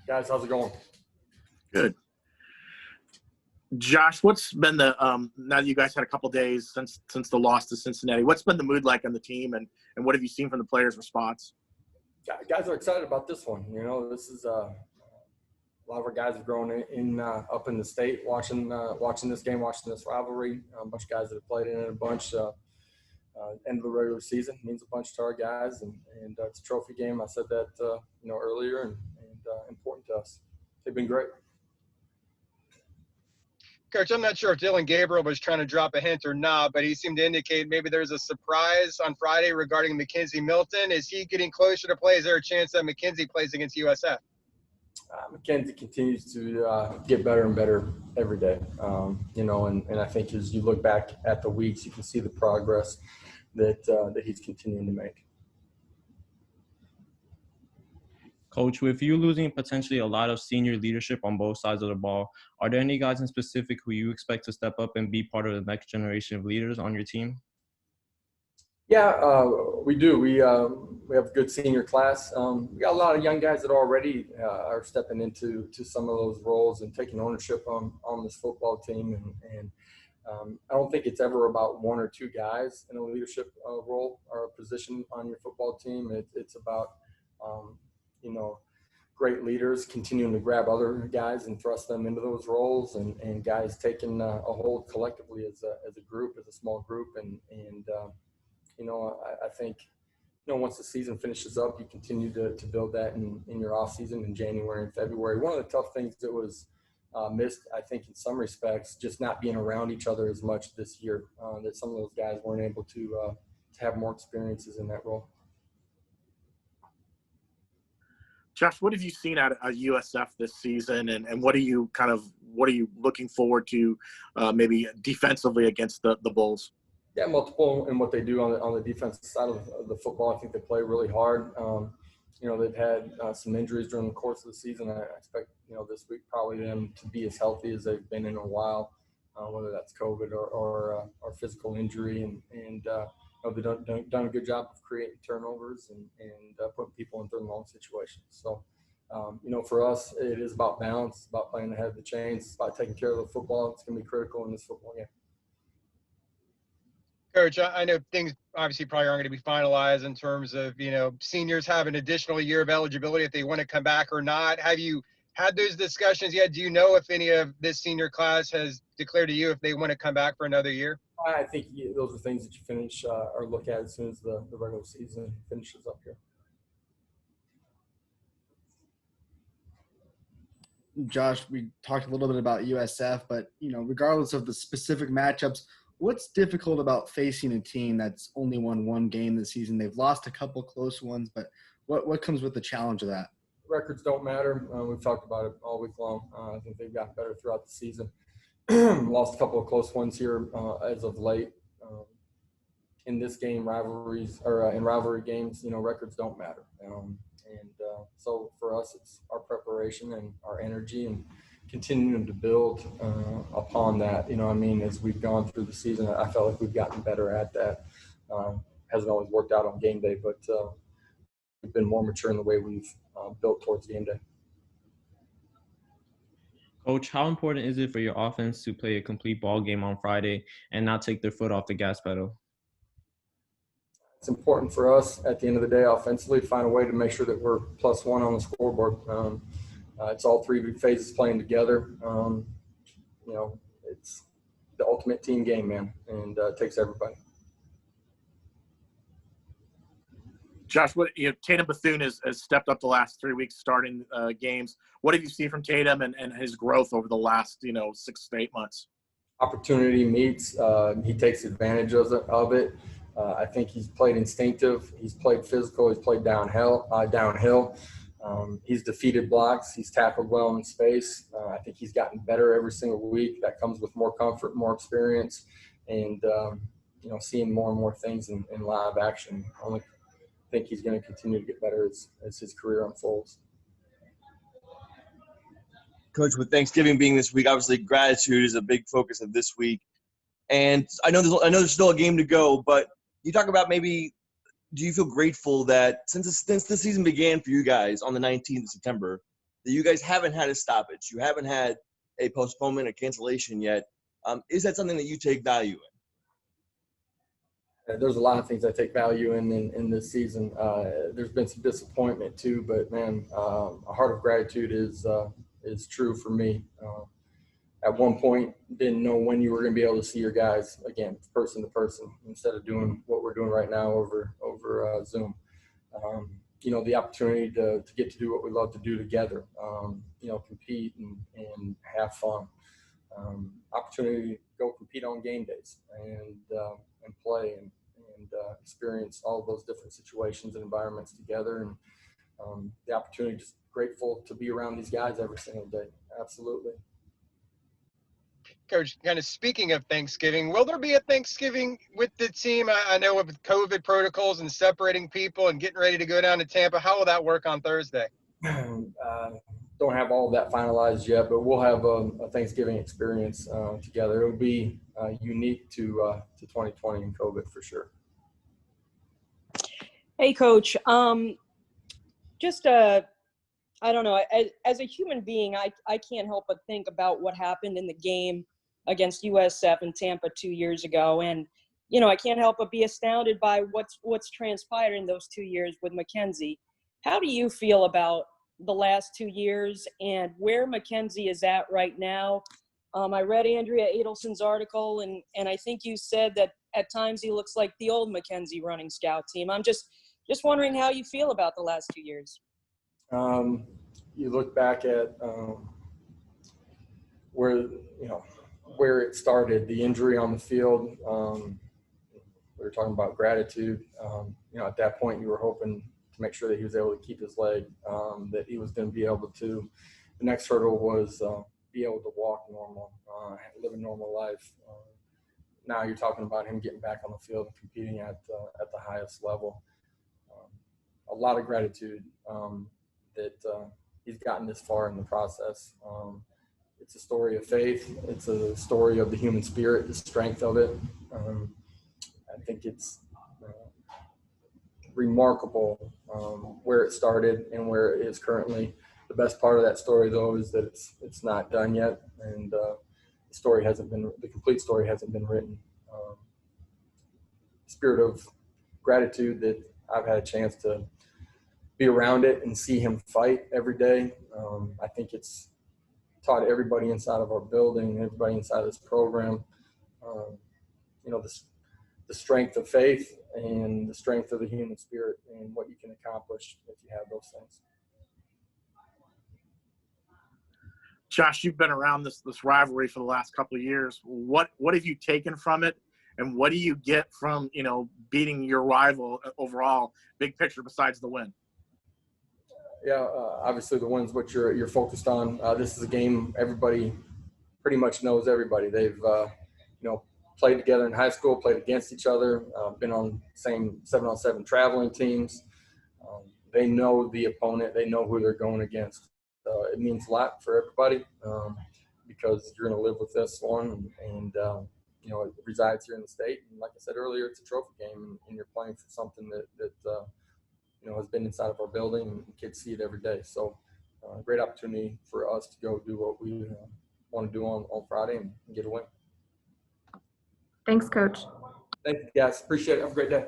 Guys, how's it going? Good. Josh, what's been the now that you guys had a couple days since the loss to Cincinnati, what's been the mood like on the team, and what have you seen from the players' response? Guys are excited about this one. You know, this is a lot of our guys have grown in up in the state watching this game, watching this rivalry. A bunch of guys that have played in it a bunch. End of the regular season means a bunch to our guys, and it's a trophy game. I said that earlier, and important to us. They've been great. Coach, I'm not sure if Dylan Gabriel was trying to drop a hint or not, but he seemed to indicate maybe there's a surprise on Friday regarding McKenzie Milton. Is he getting closer to play? Is there a chance that McKenzie plays against USF? McKenzie continues to get better and better every day. And I think as you look back at the weeks, you can see the progress that he's continuing to make. Coach, with you losing potentially a lot of senior leadership on both sides of the ball, are there any guys in specific who you expect to step up and be part of the next generation of leaders on your team? Yeah, we do. We have a good senior class. We got a lot of young guys that already are stepping into some of those roles and taking ownership on this football team. And I don't think it's ever about one or two guys in a leadership role or a position on your football team. It's about great leaders continuing to grab other guys and thrust them into those roles, and guys taking a hold collectively as a group, as a small group. I think, once the season finishes up, you continue to build that in your off season in January and February. One of the tough things that was missed, I think, in some respects, just not being around each other as much this year, that some of those guys weren't able to have more experiences in that role. Josh, what have you seen out of USF this season, and what are you looking forward to maybe defensively against the Bulls? Yeah, multiple in what they do on the defensive side of the football. I think they play really hard. They've had some injuries during the course of the season. I expect this week probably them to be as healthy as they've been in a while, whether that's COVID or physical injury, and they've done a good job of creating turnovers and putting people in third and long situations. So, for us, it is about balance. It's about playing ahead of the chains. It's about taking care of the football. It's going to be critical in this football game. Coach, I know things obviously probably aren't going to be finalized in terms of, seniors have an additional year of eligibility if they want to come back or not. Have you had those discussions yet? Do you know if any of this senior class has declared to you if they want to come back for another year? I think those are things that you finish or look at as soon as the regular season finishes up here. Josh, we talked a little bit about USF, but, regardless of the specific matchups, what's difficult about facing a team that's only won one game this season? They've lost a couple close ones, but what comes with the challenge of that? Records don't matter. We've talked about it all week long. I think they've gotten better throughout the season. Lost a couple of close ones here as of late. In this game, in rivalry games, records don't matter. So for us, it's our preparation and our energy and continuing to build upon that. As we've gone through the season, I felt like we've gotten better at that. Hasn't always worked out on game day, but we've been more mature in the way we've built towards game day. Coach, how important is it for your offense to play a complete ball game on Friday and not take their foot off the gas pedal? It's important for us at the end of the day offensively to find a way to make sure that we're +1 on the scoreboard. It's all three phases playing together. It's the ultimate team game, man, and it takes everybody. Josh, Tatum Bethune has stepped up the last 3 weeks starting games. What have you seen from Tatum and his growth over the last 6 to 8 months? Opportunity meets. He takes advantage of it. I think he's played instinctive. He's played physical. He's played downhill. He's defeated blocks. He's tackled well in space. I think he's gotten better every single week. That comes with more comfort, more experience, and seeing more and more things in live action. I think he's going to continue to get better as his career unfolds. Coach, with Thanksgiving being this week, obviously gratitude is a big focus of this week. And I know there's still a game to go, but you talk about maybe, do you feel grateful that since the season began for you guys on the 19th of September, that you guys haven't had a stoppage. You haven't had a postponement, a cancellation yet. Is that something that you take value in? There's a lot of things I take value in this season. There's been some disappointment too, but man, a heart of gratitude is true for me. At one point, didn't know when you were going to be able to see your guys again, person to person, instead of doing what we're doing right now over Zoom. The opportunity to get to do what we love to do together, compete and have fun. Opportunity to go compete on game days and play and experience all of those different situations and environments together. And the opportunity, just grateful to be around these guys every single day. Absolutely. Coach, kind of speaking of Thanksgiving, will there be a Thanksgiving with the team? I know with COVID protocols and separating people and getting ready to go down to Tampa, how will that work on Thursday? Don't have all of that finalized yet, but we'll have a Thanksgiving experience together. It'll be unique to 2020 and COVID for sure. Hey, Coach. I don't know. As a human being, I can't help but think about what happened in the game against USF in Tampa 2 years ago. And, I can't help but be astounded by what's transpired in those 2 years with McKenzie. How do you feel about the last 2 years and where McKenzie is at right now? I read Andrea Adelson's article, and I think you said that at times he looks like the old McKenzie running scout team. I'm just wondering how you feel about the last 2 years. You look back at where it started, the injury on the field. We were talking about gratitude. At that point, you were hoping to make sure that he was able to keep his leg, that he was going to be able to. The next hurdle was be able to walk normal, live a normal life. Now you're talking about him getting back on the field and competing at the highest level. A lot of gratitude that he's gotten this far in the process. It's a story of faith. It's a story of the human spirit, the strength of it. I think it's remarkable where it started and where it is currently. The best part of that story, though, is that it's not done yet, and the complete story hasn't been written. Spirit of gratitude that I've had a chance to be around it and see him fight every day. I think it's taught everybody inside of our building, everybody inside this program, the strength of faith and the strength of the human spirit and what you can accomplish if you have those things. Josh, you've been around this rivalry for the last couple of years. What have you taken from it, and what do you get from beating your rival overall, big picture, besides the win? Yeah, obviously the win's what you're focused on. This is a game everybody pretty much knows everybody. They've played together in high school, played against each other, been on same 7-on-7 traveling teams. They know the opponent. They know who they're going against. It means a lot for everybody because you're going to live with this one, and it resides here in the state. And like I said earlier, it's a trophy game, and you're playing for something that has been inside of our building, and kids see it every day. So, great opportunity for us to go do what we want to do on Friday and get a win. Thanks, Coach. Thank you, guys. Appreciate it. Have a great day.